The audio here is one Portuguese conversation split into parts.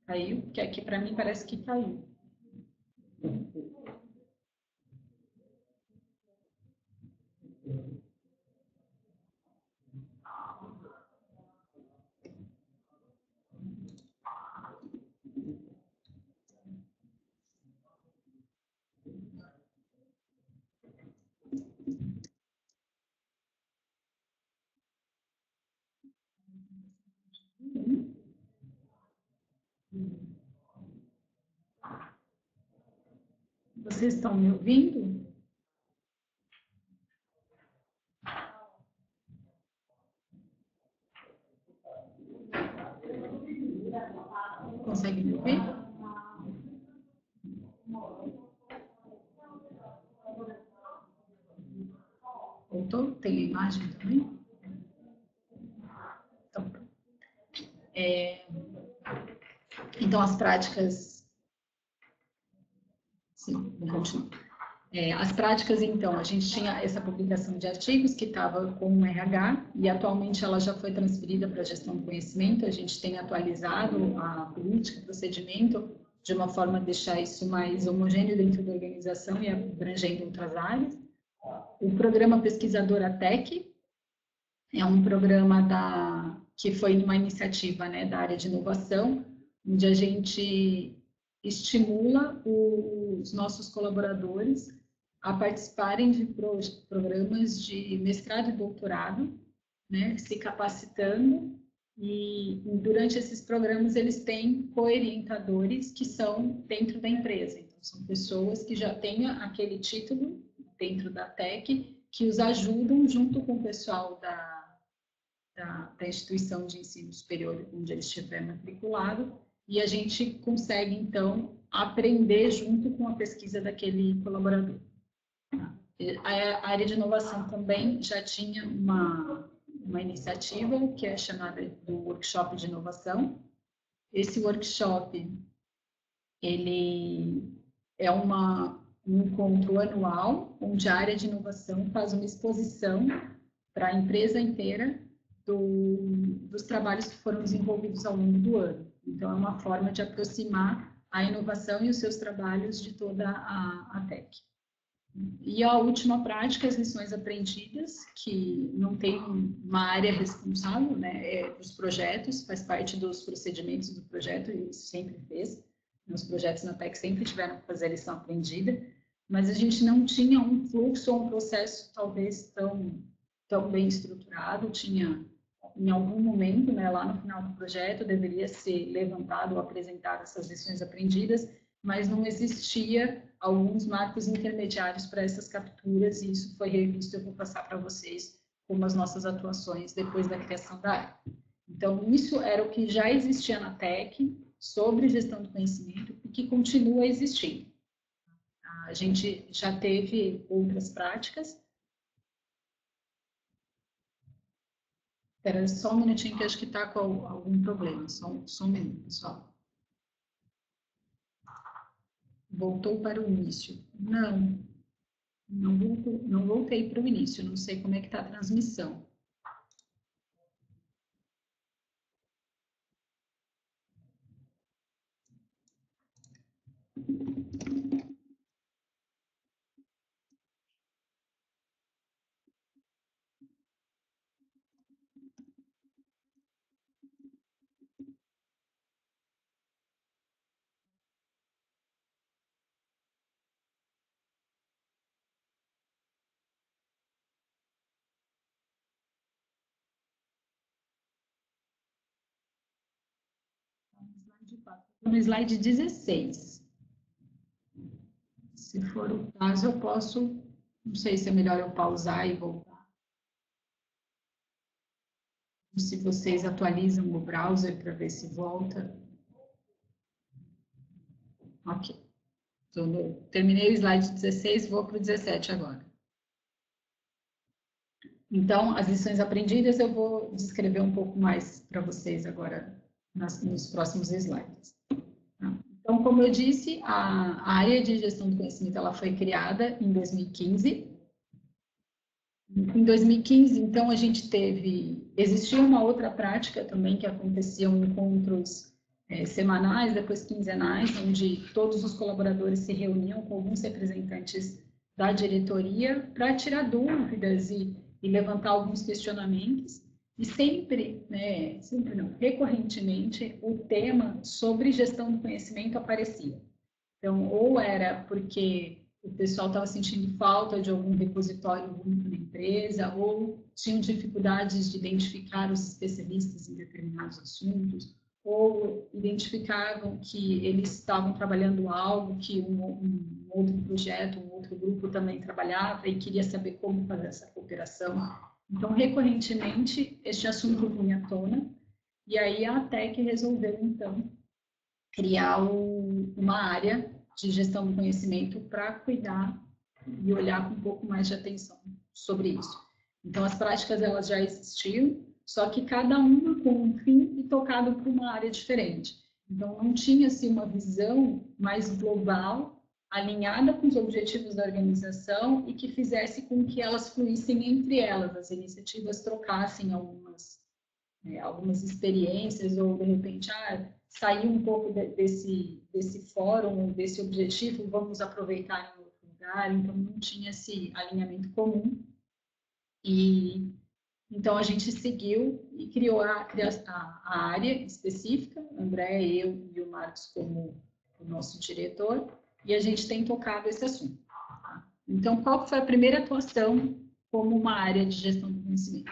Caiu? Porque aqui para mim parece que caiu. Vocês estão me ouvindo? Consegue me ouvir? Voltou? Tem a imagem também? Então, então as práticas... Sim, vou continuar. As práticas, então, a gente tinha essa publicação de artigos que estava com o RH e atualmente ela já foi transferida para a gestão do conhecimento. A gente tem atualizado a política, o procedimento, de uma forma a deixar isso mais homogêneo dentro da organização e abrangendo outras áreas. O programa Pesquisador ATEC é um programa que foi uma iniciativa, né, da área de inovação, onde a gente estimula os nossos colaboradores a participarem de programas de mestrado e doutorado, né, se capacitando, e durante esses programas eles têm co-orientadores que são dentro da empresa. Então, são pessoas que já têm aquele título dentro da TEC, que os ajudam junto com o pessoal da instituição de ensino superior onde ele estiver matriculado, e a gente consegue, então, aprender junto com a pesquisa daquele colaborador. A área de inovação também já tinha uma iniciativa que é chamada do Workshop de Inovação. Esse workshop, ele é um encontro anual, onde a área de inovação faz uma exposição para a empresa inteira dos trabalhos que foram desenvolvidos ao longo do ano. Então, é uma forma de aproximar a inovação e os seus trabalhos de toda a TEC. E a última prática, as lições aprendidas, que não tem uma área responsável, né, dos projetos, faz parte dos procedimentos do projeto, e isso sempre fez. Os projetos na TEC sempre tiveram que fazer a lição aprendida, mas a gente não tinha um fluxo ou um processo talvez tão bem estruturado. Tinha, em algum momento, né, lá no final do projeto, deveria ser levantado ou apresentado essas lições aprendidas, mas não existia alguns marcos intermediários para essas capturas, e isso foi revisto. Eu vou passar para vocês como as nossas atuações depois da criação da área. Então, isso era o que já existia na TEC sobre gestão do conhecimento e que continua existindo. A gente já teve outras práticas. Espera só um minutinho que acho que está com algum problema. Só um minuto, pessoal. Voltou para o início. Não voltei para o início. Não sei como é que está a transmissão. No slide 16. Se for o caso, eu posso, não sei se é melhor eu pausar e voltar. Se vocês atualizam o browser para ver se volta. Ok. Então, terminei o slide 16, vou para o 17 agora. Então, as lições aprendidas eu vou descrever um pouco mais para vocês agora nos próximos slides. Então, como eu disse, a área de gestão do conhecimento ela foi criada em 2015. Em 2015, então, a gente existia uma outra prática também que aconteciam encontros semanais, depois quinzenais, onde todos os colaboradores se reuniam com alguns representantes da diretoria para tirar dúvidas e levantar alguns questionamentos. E sempre, sempre não, recorrentemente, o tema sobre gestão do conhecimento aparecia. Então, ou era porque o pessoal estava sentindo falta de algum repositório único na empresa, ou tinham dificuldades de identificar os especialistas em determinados assuntos, ou identificavam que eles estavam trabalhando algo que um outro projeto, um outro grupo também trabalhava e queria saber como fazer essa cooperação. Então, recorrentemente, este assunto vinha à tona, e aí a ATEC resolveu, então, criar uma área de gestão do conhecimento para cuidar e olhar com um pouco mais de atenção sobre isso. Então, as práticas, elas já existiam, só que cada uma com um fim e tocado por uma área diferente. Então, não tinha-se uma visão mais global, alinhada com os objetivos da organização e que fizesse com que elas fluíssem entre elas, as iniciativas trocassem algumas experiências, ou de repente, sair um pouco desse fórum, desse objetivo, vamos aproveitar em outro lugar. Então, não tinha esse alinhamento comum. E então a gente seguiu e criou a área específica, André, eu e o Marcos como o nosso diretor, e a gente tem tocado esse assunto. Então, qual foi a primeira atuação como uma área de gestão do conhecimento?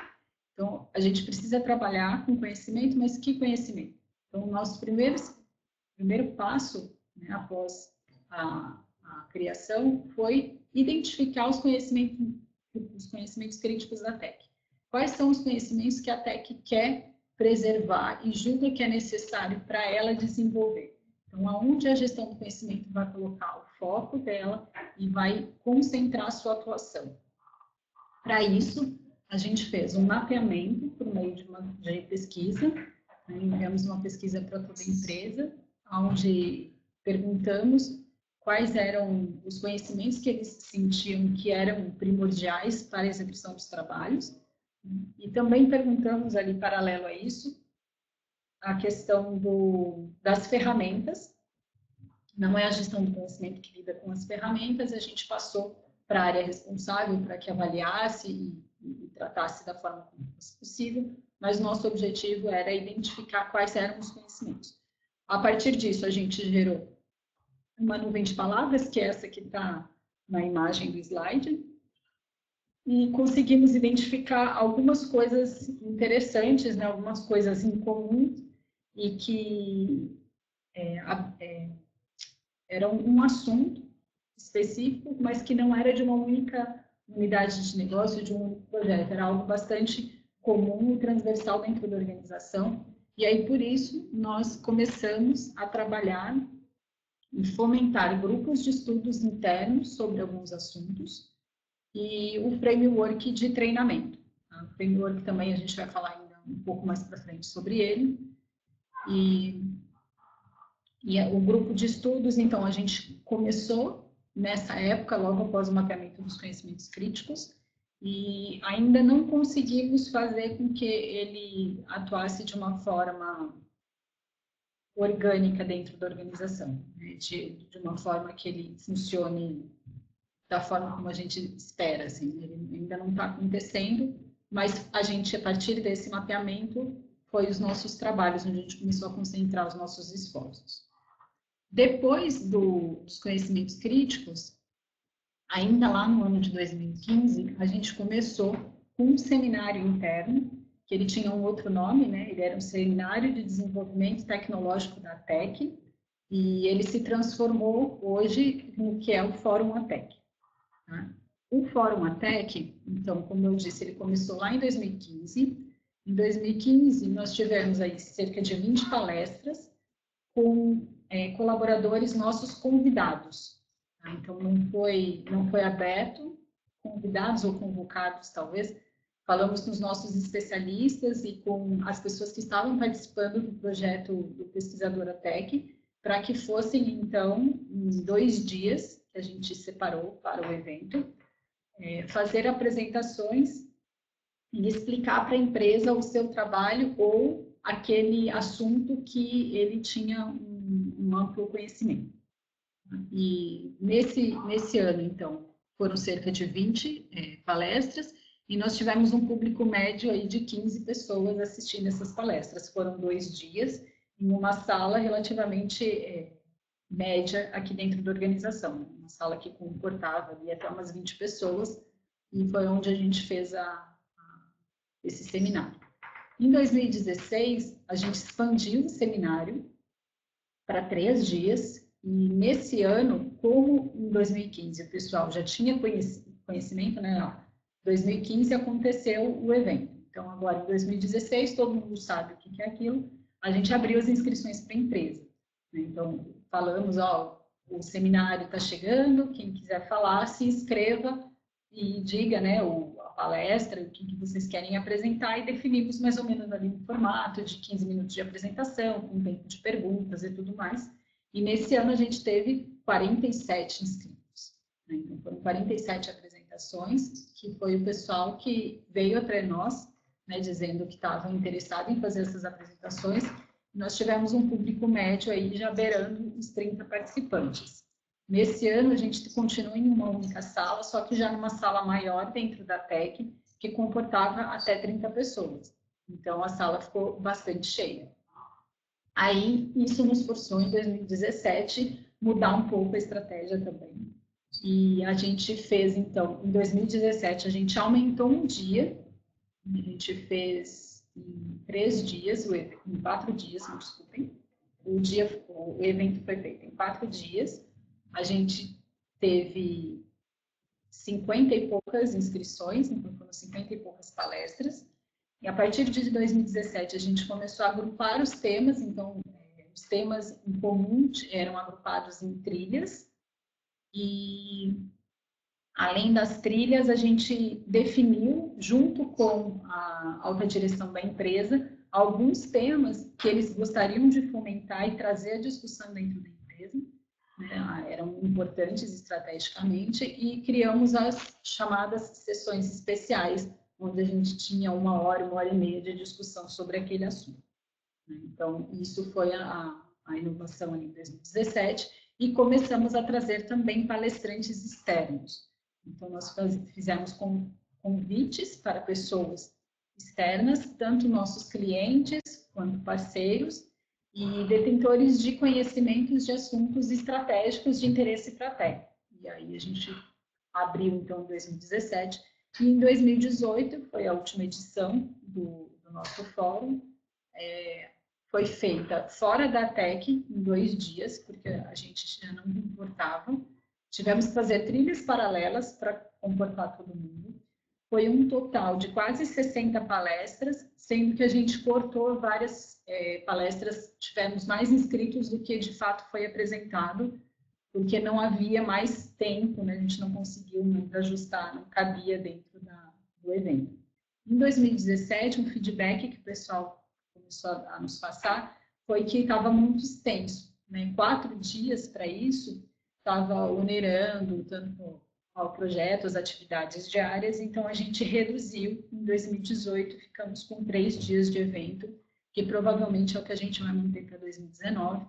Então, a gente precisa trabalhar com conhecimento, mas que conhecimento? Então, o nosso primeiro passo, após a criação, foi identificar os conhecimentos críticos da TEC. Quais são os conhecimentos que a TEC quer preservar e julga que é necessário para ela desenvolver? Então, aonde a gestão do conhecimento vai colocar o foco dela e vai concentrar a sua atuação? Para isso, a gente fez um mapeamento por meio de pesquisa, enviamos uma pesquisa para toda a empresa, onde perguntamos quais eram os conhecimentos que eles sentiam que eram primordiais para a execução dos trabalhos, e também perguntamos ali, paralelo a isso, a questão das ferramentas. Não é a gestão do conhecimento que lida com as ferramentas, a gente passou para a área responsável para que avaliasse e tratasse da forma como fosse possível, mas nosso objetivo era identificar quais eram os conhecimentos. A partir disso, a gente gerou uma nuvem de palavras, que é essa que está na imagem do slide, e conseguimos identificar algumas coisas interessantes, algumas coisas em comum, e que eram um assunto específico, mas que não era de uma única unidade de negócio, de um único projeto, era algo bastante comum e transversal dentro da organização, e aí por isso nós começamos a trabalhar e fomentar grupos de estudos internos sobre alguns assuntos e o framework de treinamento. O framework também a gente vai falar ainda um pouco mais para frente sobre ele, e o grupo de estudos, então, a gente começou nessa época, logo após o mapeamento dos conhecimentos críticos, e ainda não conseguimos fazer com que ele atuasse de uma forma orgânica dentro da organização, de uma forma que ele funcione da forma como a gente espera, assim, ele ainda não está acontecendo, mas a gente, a partir desse mapeamento, foi os nossos trabalhos, onde a gente começou a concentrar os nossos esforços. Depois dos conhecimentos críticos, ainda lá no ano de 2015, a gente começou com um seminário interno, que ele tinha um outro nome, ele era um Seminário de Desenvolvimento Tecnológico da ATEC, e ele se transformou hoje no que é o Fórum ATEC. Tá? O Fórum ATEC, então, como eu disse, ele começou lá em 2015. Em 2015, nós tivemos aí cerca de 20 palestras com colaboradores nossos convidados. Tá? Então, não foi aberto, convidados ou convocados, talvez. Falamos com os nossos especialistas e com as pessoas que estavam participando do projeto do Pesquisador ATEC, para que fossem, então, em 2 dias, que a gente separou para o evento, fazer apresentações e explicar para a empresa o seu trabalho ou aquele assunto que ele tinha um amplo conhecimento. E nesse ano, então, foram cerca de 20 palestras, e nós tivemos um público médio aí de 15 pessoas assistindo essas palestras. Foram 2 dias, em uma sala relativamente média aqui dentro da organização, uma sala que comportava ali até umas 20 pessoas, e foi onde a gente fez esse seminário. Em 2016, a gente expandiu o seminário para 3 dias, e nesse ano, como em 2015 o pessoal já tinha conhecimento, né? Em 2015 aconteceu o evento. Então, agora em 2016, todo mundo sabe o que é aquilo, a gente abriu as inscrições para a empresa. Né? Então, falamos, ó, o seminário está chegando, quem quiser falar, se inscreva e diga, né, a palestra, o que vocês querem apresentar, e definimos mais ou menos ali um formato de 15 minutos de apresentação, com tempo de perguntas e tudo mais. E nesse ano a gente teve 47 inscritos. Né? Então, foram 47 apresentações, que foi o pessoal que veio até nós, né, dizendo que estavam interessados em fazer essas apresentações. Nós tivemos um público médio aí já beirando os 30 participantes. Nesse ano, a gente continua em uma única sala, só que já numa sala maior dentro da TEC, que comportava até 30 pessoas. Então, a sala ficou bastante cheia. Aí, isso nos forçou, em 2017, mudar um pouco a estratégia também. E a gente fez, então, em 2017, a gente aumentou um dia, a gente fez em 3 dias, em 4 dias, me desculpem, o evento foi feito em 4 dias, a gente teve 50 e poucas inscrições, então foram 50 e poucas palestras, e a partir de 2017 a gente começou a agrupar os temas, então os temas em comum eram agrupados em trilhas, e além das trilhas, a gente definiu, junto com a alta direção da empresa, alguns temas que eles gostariam de fomentar e trazer a discussão dentro da empresa, né, eram importantes estrategicamente, e criamos as chamadas sessões especiais, onde a gente tinha 1 hora e meia de discussão sobre aquele assunto. Então, isso foi a inovação em 2017, e começamos a trazer também palestrantes externos. Então, nós fizemos convites para pessoas externas, tanto nossos clientes quanto parceiros, e detentores de conhecimentos de assuntos estratégicos de interesse para a TEC. E aí a gente abriu, então, em 2017, e em 2018, foi a última edição do nosso fórum, foi feita fora da TEC, em 2 dias, porque a gente já não importava. Tivemos que fazer trilhas paralelas para comportar todo mundo. Foi um total de quase 60 palestras, sendo que a gente cortou várias palestras, tivemos mais inscritos do que de fato foi apresentado, porque não havia mais tempo, né? A gente não conseguiu muito ajustar, não cabia dentro do evento. Em 2017, um feedback que o pessoal começou a nos passar foi que estava muito extenso, né? 4 dias para isso estava onerando tanto ao projeto, as atividades diárias, então a gente reduziu em 2018, ficamos com 3 dias de evento, que provavelmente é o que a gente vai manter para 2019,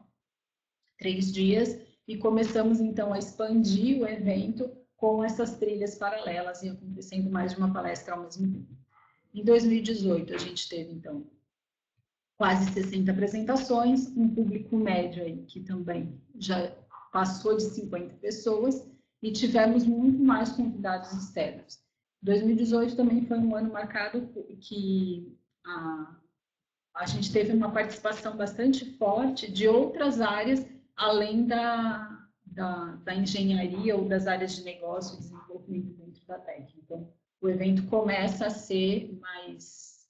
3 dias, e começamos então a expandir o evento com essas trilhas paralelas e acontecendo mais de uma palestra ao mesmo tempo. Em 2018, a gente teve então quase 60 apresentações, um público médio aí que também já passou de 50 pessoas, e tivemos muito mais convidados externos. 2018 também foi um ano marcado que a gente teve uma participação bastante forte de outras áreas, além da engenharia ou das áreas de negócio e desenvolvimento dentro da TEC. Então, o evento começa a ser mais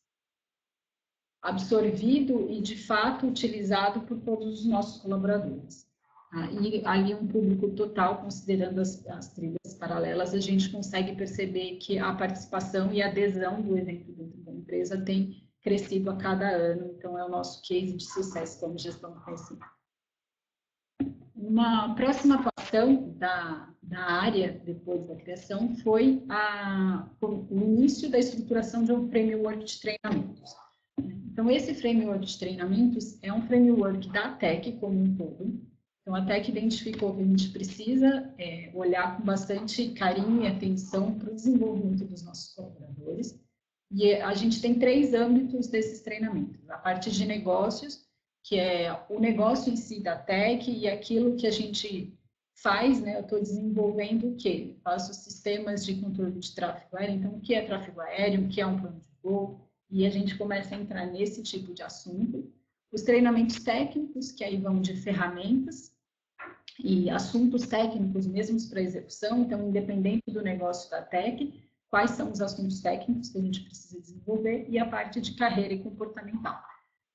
absorvido e, de fato, utilizado por todos os nossos colaboradores. E ali um público total, considerando as trilhas paralelas, a gente consegue perceber que a participação e a adesão do evento dentro da empresa tem crescido a cada ano, então é o nosso case de sucesso como gestão do conhecimento. Uma próxima atuação da área, depois da criação, foi o início da estruturação de um framework de treinamentos. Então, esse framework de treinamentos é um framework da TEC como um todo. Então, a TEC identificou que a gente precisa olhar com bastante carinho e atenção para o desenvolvimento dos nossos colaboradores. E a gente tem 3 âmbitos desses treinamentos. A parte de negócios, que é o negócio em si da TEC e aquilo que a gente faz, né? Eu estou desenvolvendo o quê? Faço sistemas de controle de tráfego aéreo. Então, o que é tráfego aéreo? O que é um plano de voo? E a gente começa a entrar nesse tipo de assunto. Os treinamentos técnicos, que aí vão de ferramentas e assuntos técnicos mesmos para execução. Então, independente do negócio da TEC, quais são os assuntos técnicos que a gente precisa desenvolver, e a parte de carreira e comportamental.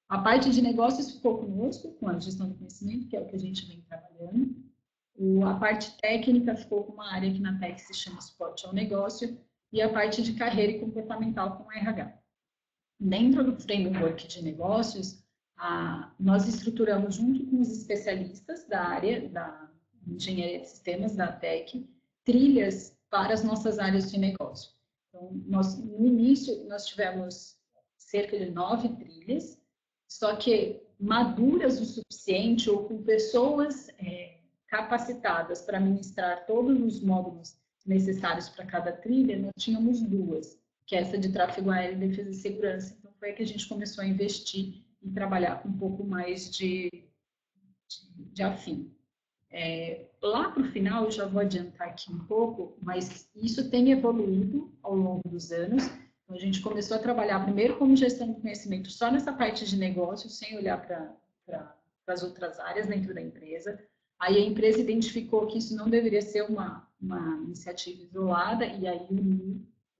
A parte de negócios ficou conosco, com a gestão do conhecimento, que é o que a gente vem trabalhando. A parte técnica ficou com uma área que na TEC se chama suporte ao negócio, e a parte de carreira e comportamental com o RH. Dentro do framework de negócios, nós estruturamos junto com os especialistas da área da engenharia de sistemas da TEC, trilhas para as nossas áreas de negócio. Então, no início, nós tivemos cerca de 9 trilhas, só que maduras o suficiente ou com pessoas capacitadas para ministrar todos os módulos necessários para cada trilha, nós tínhamos 2, que é essa de tráfego aéreo, defesa e segurança. Então, foi aí que a gente começou a investir e trabalhar com um pouco mais de afim. Lá para o final, eu já vou adiantar aqui um pouco, mas isso tem evoluído ao longo dos anos. Então, a gente começou a trabalhar primeiro como gestão do conhecimento só nessa parte de negócio, sem olhar para as outras áreas dentro da empresa. Aí a empresa identificou que isso não deveria ser uma iniciativa isolada, e aí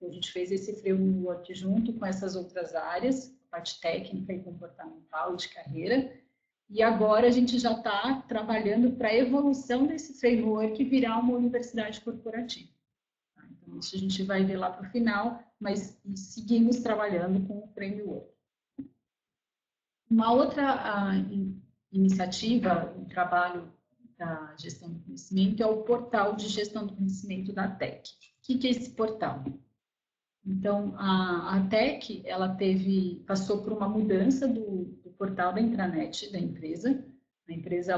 a gente fez esse framework junto com essas outras áreas, a parte técnica e comportamental e de carreira. E agora a gente já está trabalhando para a evolução desse framework virar uma universidade corporativa. Então, isso a gente vai ver lá para o final, mas seguimos trabalhando com o framework. Uma outra iniciativa, um trabalho da gestão do conhecimento, é o portal de gestão do conhecimento da TEC. O que é esse portal? Então, a TEC, ela passou por uma mudança do portal da intranet da empresa. A empresa,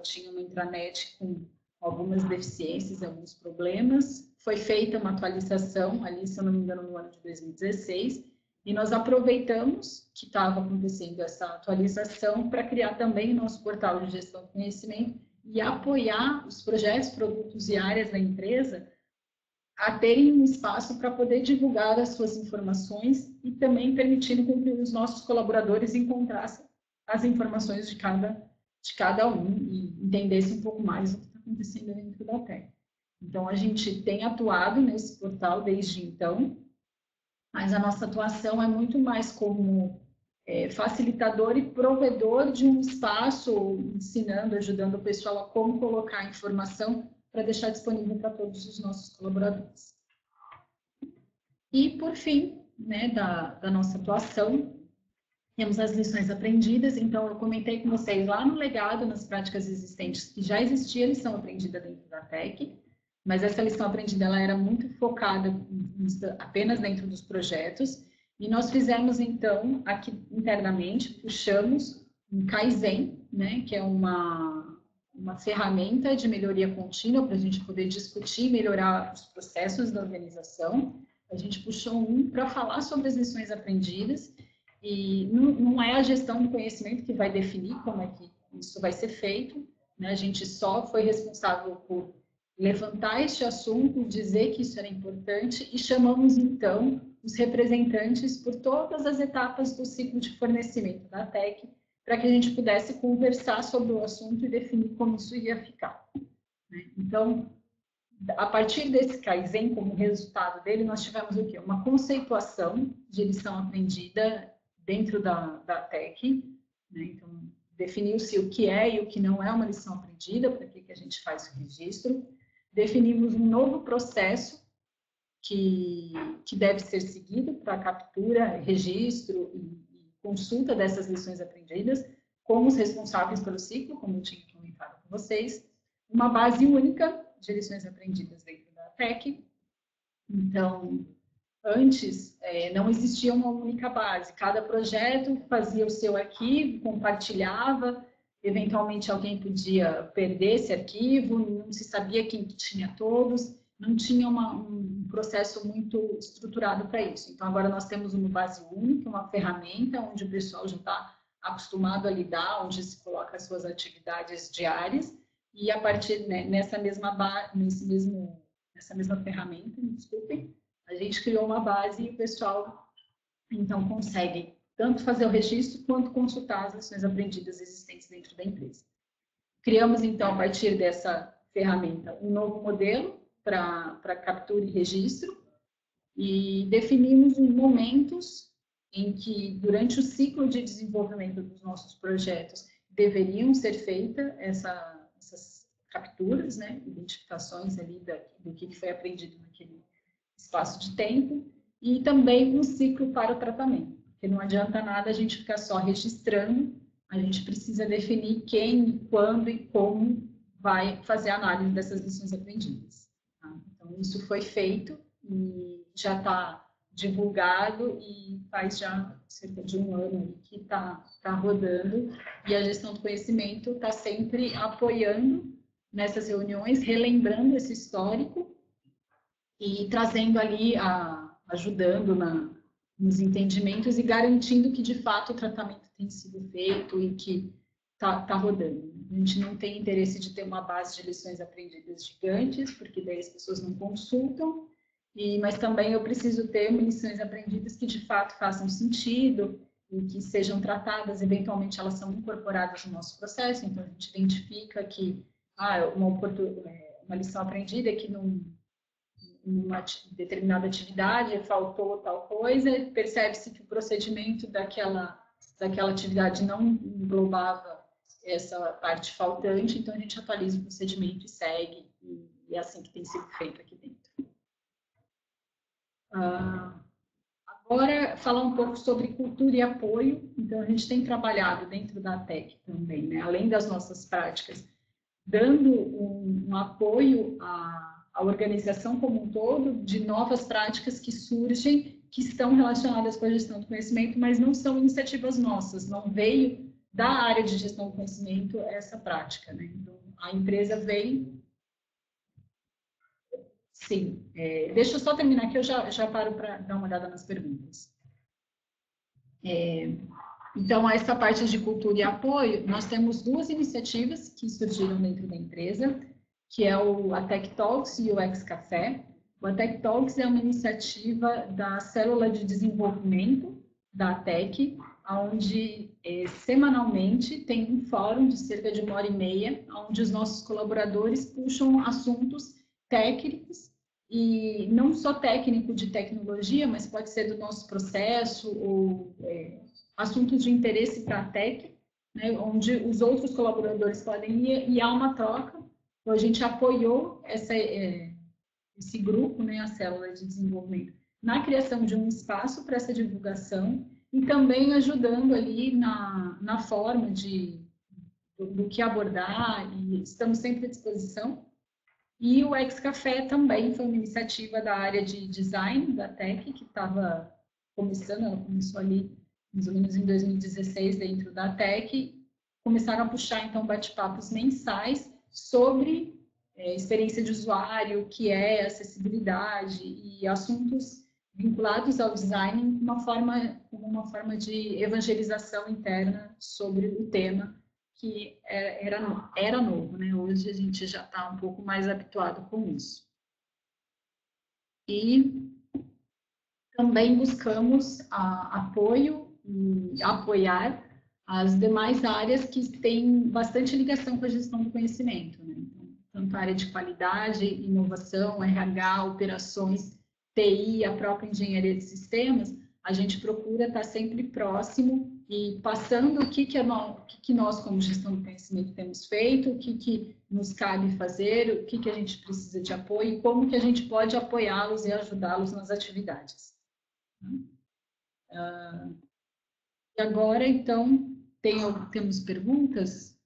tinha uma intranet com algumas deficiências, alguns problemas. Foi feita uma atualização ali, se eu não me engano, no ano de 2016, e nós aproveitamos que estava acontecendo essa atualização para criar também o nosso portal de gestão do conhecimento e apoiar os projetos, produtos e áreas da empresa a terem um espaço para poder divulgar as suas informações e também permitindo que os nossos colaboradores encontrassem as informações de cada um e entendessem um pouco mais o que está acontecendo dentro da TEC. Então, a gente tem atuado nesse portal desde então, mas a nossa atuação é muito mais como facilitador e provedor de um espaço, ensinando, ajudando o pessoal a como colocar a informação para deixar disponível para todos os nossos colaboradores. E, por fim, né, da nossa atuação, temos as lições aprendidas. Então, eu comentei com vocês lá no legado, nas práticas existentes, que já existia lição aprendida dentro da TEC, mas essa lição aprendida ela era muito focada apenas dentro dos projetos, e nós fizemos, então, aqui internamente, puxamos um Kaizen, né, que é uma ferramenta de melhoria contínua para a gente poder discutir e melhorar os processos da organização. A gente puxou um para falar sobre as lições aprendidas, e não é a gestão do conhecimento que vai definir como é que isso vai ser feito, né? A gente só foi responsável por levantar este assunto, dizer que isso era importante, e chamamos, então, os representantes por todas as etapas do ciclo de fornecimento da TEC, para que a gente pudesse conversar sobre o assunto e definir como isso ia ficar. Então, a partir desse Kaizen, como resultado dele, nós tivemos o quê? Uma conceituação de lição aprendida dentro da TEC, né? Então, definiu-se o que é e o que não é uma lição aprendida, para que a gente faz o registro. Definimos um novo processo que deve ser seguido para captura, registro e consulta dessas lições aprendidas com os responsáveis pelo ciclo, como eu tinha comentado com vocês, uma base única de lições aprendidas dentro da TEC. Então, Antes, não existia uma única base. Cada projeto fazia o seu arquivo, compartilhava, eventualmente alguém podia perder esse arquivo, não se sabia quem tinha todos, não tinha um processo muito estruturado para isso. Então, agora nós temos uma base única, uma ferramenta onde o pessoal já está acostumado a lidar, onde se coloca as suas atividades diárias, e a partir, né, nessa mesma ferramenta, me desculpem, a gente criou uma base e o pessoal, então, consegue tanto fazer o registro quanto consultar as lições aprendidas existentes dentro da empresa. Criamos, então, a partir dessa ferramenta, um novo modelo para captura e registro e definimos os momentos em que, durante o ciclo de desenvolvimento dos nossos projetos, deveriam ser feitas essas capturas, né, identificações ali do que foi aprendido naquele espaço de tempo, e também um ciclo para o tratamento, porque não adianta nada a gente ficar só registrando, a gente precisa definir quem, quando e como vai fazer a análise dessas lições aprendidas. Tá? Então, isso foi feito e já está divulgado e faz já cerca de um ano que está rodando, e a gestão do conhecimento está sempre apoiando nessas reuniões, relembrando esse histórico e trazendo ali, ajudando nos entendimentos e garantindo que, de fato, o tratamento tem sido feito e que está rodando. A gente não tem interesse de ter uma base de lições aprendidas gigantes, porque daí as pessoas não consultam, mas também eu preciso ter lições aprendidas que, de fato, façam sentido e que sejam tratadas, eventualmente elas são incorporadas no nosso processo, então a gente identifica que uma lição aprendida que numa determinada atividade, faltou tal coisa, percebe-se que o procedimento daquela atividade não englobava essa parte faltante, então a gente atualiza o procedimento e segue, e é assim que tem sido feito aqui dentro. Agora, falar um pouco sobre cultura e apoio. Então, a gente tem trabalhado dentro da TEC também, né, além das nossas práticas, dando um apoio à organização como um todo, de novas práticas que surgem, que estão relacionadas com a gestão do conhecimento, mas não são iniciativas nossas, não veio da área de gestão do conhecimento essa prática, né? Então, a empresa veio... Sim, deixa eu só terminar aqui, eu já paro para dar uma olhada nas perguntas. Então, essa parte de cultura e apoio, nós temos duas iniciativas que surgiram dentro da empresa, que é a Tech Talks e o X Café. O Tech Talks é uma iniciativa da célula de desenvolvimento da Tech, onde semanalmente tem um fórum de cerca de 1h30, onde os nossos colaboradores puxam assuntos técnicos, e não só técnico de tecnologia, mas pode ser do nosso processo, ou assuntos de interesse para a Tech, né, onde os outros colaboradores podem ir, e há uma troca. Então, a gente apoiou esse grupo, né, a célula de desenvolvimento, na criação de um espaço para essa divulgação, e também ajudando ali na forma do que abordar, e estamos sempre à disposição. E o X Café também foi uma iniciativa da área de design da Tech, que estava começando, ela começou ali mais ou menos em 2016 dentro da Tech, começaram a puxar então bate-papos mensais sobre experiência de usuário, o que é acessibilidade e assuntos vinculados ao design como uma forma de evangelização interna sobre o tema, que era novo, né? Hoje a gente já está um pouco mais habituado com isso. E também buscamos apoio e apoiar as demais áreas que têm bastante ligação com a gestão do conhecimento, né? Então, tanto a área de qualidade, inovação, RH, operações, TI, a própria engenharia de sistemas, a gente procura estar sempre próximo e passando o que nós, como gestão do conhecimento, temos feito, o que nos cabe fazer, o que a gente precisa de apoio e como que a gente pode apoiá-los e ajudá-los nas atividades. E agora, então, temos perguntas?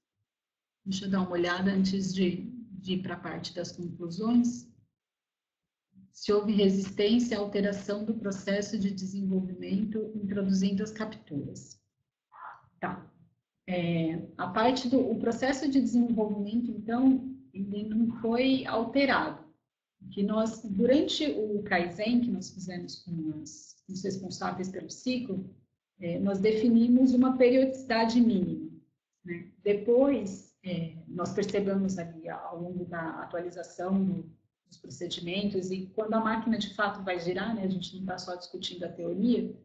Deixa eu dar uma olhada antes de ir para a parte das conclusões. se houve resistência à alteração do processo de desenvolvimento, introduzindo as capturas. Tá. A parte o processo de desenvolvimento, então, ele não foi alterado. Que nós, durante o Kaizen, que nós fizemos com os responsáveis pelo ciclo, nós definimos uma periodicidade mínima, né? Depois, nós percebemos ali, ao longo da atualização dos procedimentos, e quando a máquina de fato vai girar, né, a gente não está só discutindo a teoria,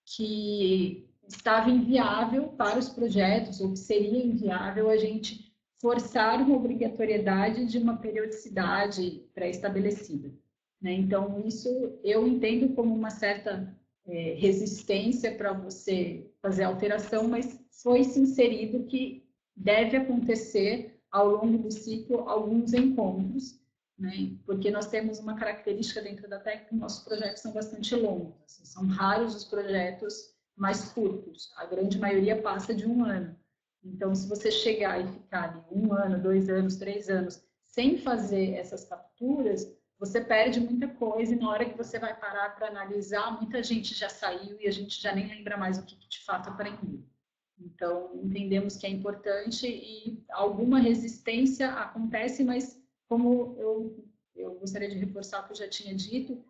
que estava inviável para os projetos, ou que seria inviável a gente forçar uma obrigatoriedade de uma periodicidade pré-estabelecida, né? Então, isso eu entendo como uma certa resistência para você fazer alteração, mas foi-se inserido que deve acontecer ao longo do ciclo alguns encontros, né? Porque nós temos uma característica dentro da técnica, nossos projetos são bastante longos, assim, são raros os projetos mais curtos, a grande maioria passa de 1 ano. Então, se você chegar e ficar ali 1 ano, 2 anos, 3 anos, sem fazer essas capturas, você perde muita coisa, e na hora que você vai parar para analisar, muita gente já saiu e a gente já nem lembra mais o que de fato aprendeu. Então, entendemos que é importante e alguma resistência acontece, mas como eu gostaria de reforçar o que eu já tinha dito,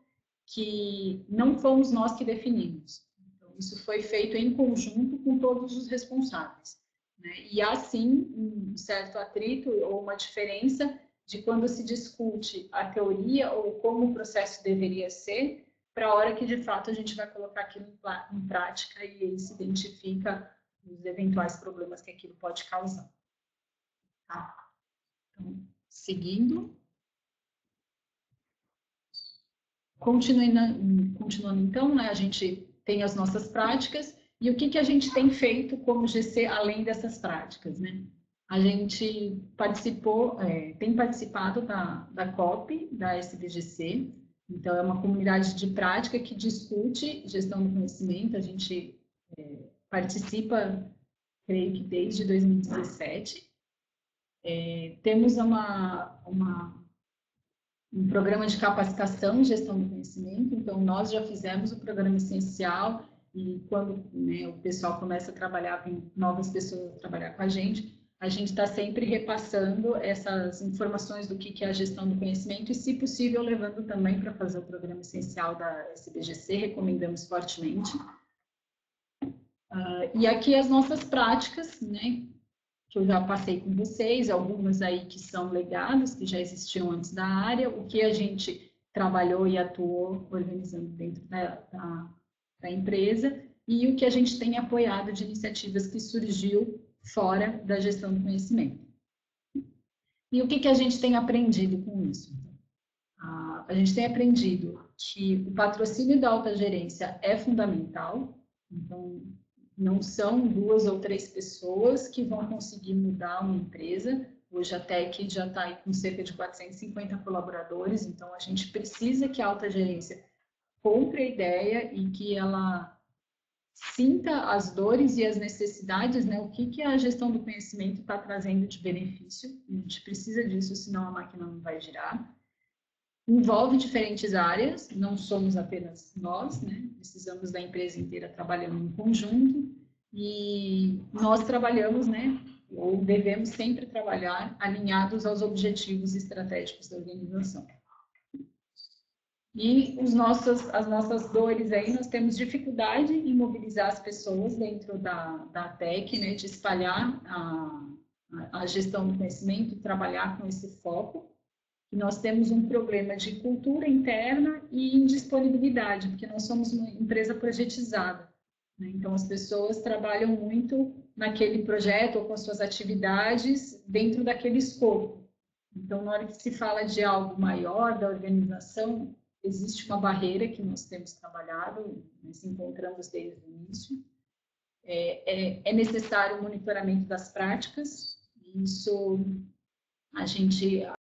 que não fomos nós que definimos. Então, isso foi feito em conjunto com todos os responsáveis, né? E há, sim, um certo atrito ou uma diferença de quando se discute a teoria ou como o processo deveria ser, para a hora que, de fato, a gente vai colocar aquilo em prática e aí se identifica os eventuais problemas que aquilo pode causar. Tá? Então, seguindo. Continuando então, né, a gente tem as nossas práticas, e o que a gente tem feito como GC além dessas práticas, né? A gente tem participado da COP, da SBGC, então é uma comunidade de prática que discute gestão do conhecimento, a gente participa, creio que desde 2017. Temos um programa de capacitação em gestão do conhecimento, então nós já fizemos o programa essencial, e quando, né, o pessoal começa a trabalhar, vem novas pessoas a trabalhar com a gente está sempre repassando essas informações do que é a gestão do conhecimento e, se possível, levando também para fazer o programa essencial da SBGC, recomendamos fortemente. E aqui as nossas práticas, né, que eu já passei com vocês, algumas aí que são legados, que já existiam antes da área, o que a gente trabalhou e atuou organizando dentro da empresa, e o que a gente tem apoiado de iniciativas que surgiu fora da gestão do conhecimento. E o que a gente tem aprendido com isso? A gente tem aprendido que o patrocínio da alta gerência é fundamental, então, não são 2 ou 3 pessoas que vão conseguir mudar uma empresa. Hoje a TEC já está aí com cerca de 450 colaboradores, então a gente precisa que a alta gerência compre a ideia e que ela sinta as dores e as necessidades, né? O que a gestão do conhecimento está trazendo de benefício. A gente precisa disso, senão a máquina não vai girar. Envolve diferentes áreas, não somos apenas nós, né? Precisamos da empresa inteira trabalhando em conjunto, e nós trabalhamos, né, ou devemos sempre trabalhar alinhados aos objetivos estratégicos da organização. E as nossas dores aí, nós temos dificuldade em mobilizar as pessoas dentro da TEC, né, de espalhar a gestão do conhecimento, trabalhar com esse foco. E nós temos um problema de cultura interna e indisponibilidade, porque nós somos uma empresa projetizada, né? Então, as pessoas trabalham muito naquele projeto ou com as suas atividades dentro daquele escopo. Então, na hora que se fala de algo maior da organização, existe uma barreira que nós temos trabalhado, nós encontramos desde o início. É necessário o monitoramento das práticas, isso a gente